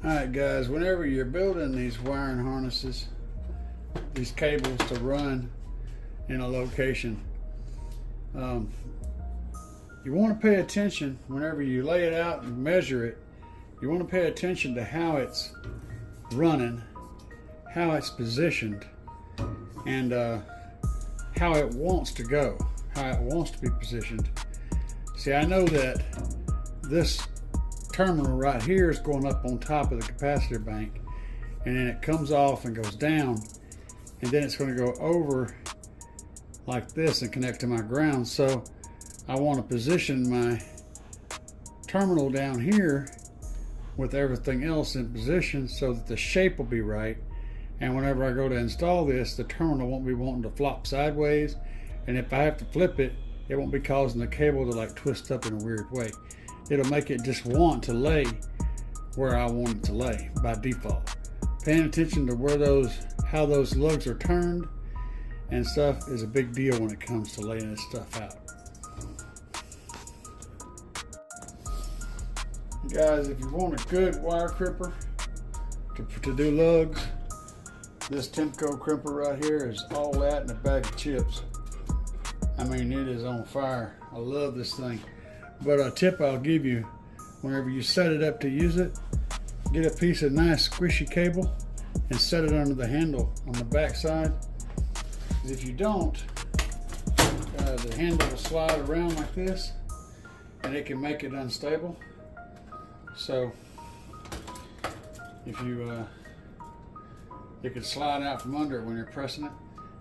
Alright guys, whenever you're building these wiring harnesses, these cables to run in a location, you want to pay attention whenever you lay it out and measure it. You want to pay attention to how it's running, how it's positioned, and how it wants to go, how it wants to be positioned. See, I know that this terminal right here is going up on top of the capacitor bank, and then it comes off and goes down, and then it's going to go over like this and connect to my ground. So I want to position my terminal down here with everything else in position so that the shape will be right, and whenever I go to install this, the terminal won't be wanting to flop sideways, and if I have to flip it, it won't be causing the cable to like twist up in a weird way. It'll make it just want to lay where I want it to lay by default. Paying attention to where how those lugs are turned and stuff is a big deal when it comes to laying this stuff out. Guys, if you want a good wire crimper to do lugs, this Timco crimper right here is all that in a bag of chips. I mean, it is on fire. I love this thing. But a tip I'll give you, whenever you set it up to use it, get a piece of nice squishy cable and set it under the handle on the back side. If you don't, the handle will slide around like this and it can make it unstable. So if you it can slide out from under it when you're pressing it.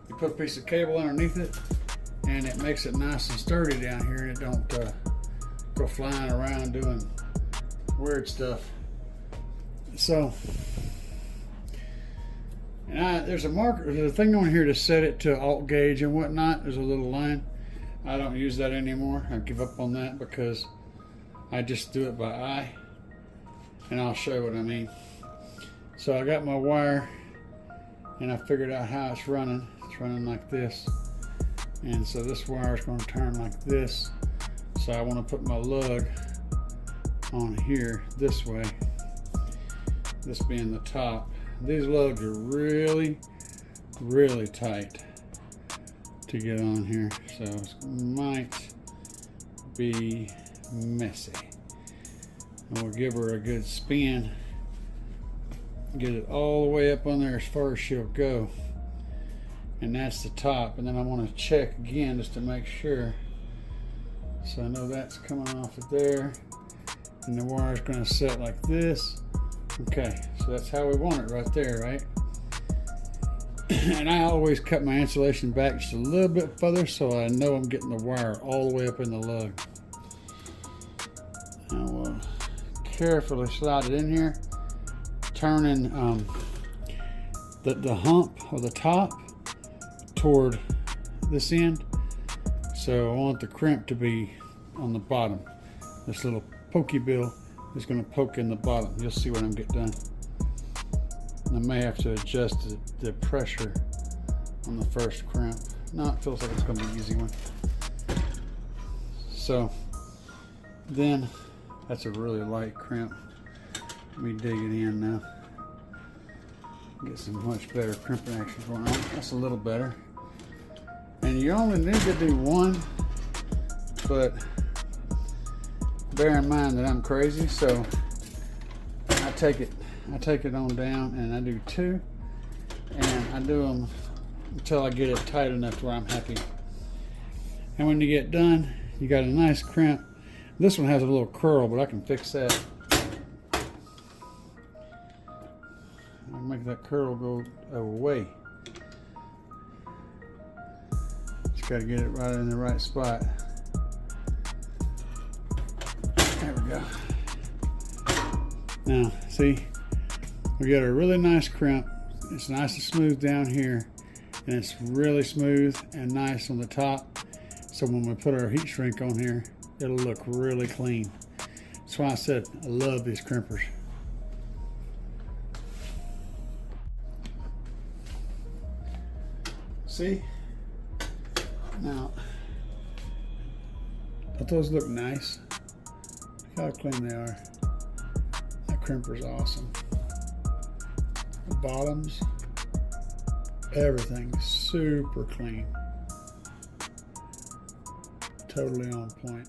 You put a piece of cable underneath it and it makes it nice and sturdy down here, and it don't go flying around doing weird stuff. So, and there's a marker, there's a thing on here to set it to alt gauge and whatnot. There's a little line. I don't use that anymore. I give up on that because I just do it by eye, and I'll show you what I mean. So I got my wire and I figured out how it's running. It's running like this, and so this wire is going to turn like this. So I want to put my lug on here this way, this being the top. These lugs are really, really tight to get on here, so it might be messy. And we'll give her a good spin, get it all the way up on there as far as she'll go, and that's the top. And then I want to check again just to make sure. So I know that's coming off of there, and the wire's going to set like this. Okay, so that's how we want it right there, right? And I always cut my insulation back just a little bit further so I know I'm getting the wire all the way up in the lug. I will carefully slide it in here, turning the hump or the top toward this end. So I want the crimp to be on the bottom. This little pokey bill is going to poke in the bottom. You'll see when I get done. I may have to adjust the pressure on the first crimp. No, it feels like it's going to be an easy one. So then, that's a really light crimp. Let me dig it in now. Get some much better crimping action going on. That's a little better. And you only need to do one, but bear in mind that I'm crazy, so I take it on down and I do two, and I do them until I get it tight enough to where I'm happy. And when you get done, you got a nice crimp. This one has a little curl, but I can fix that. I'll make that curl go away. Got to get it right in the right spot. There we go. Now, see, we got a really nice crimp. It's nice and smooth down here, and it's really smooth and nice on the top. So when we put our heat shrink on here, it'll look really clean. That's why I said I love these crimpers. See? Now, don't those look nice? Look how clean they are. That crimper's awesome. bottoms, everything super clean. Totally on point.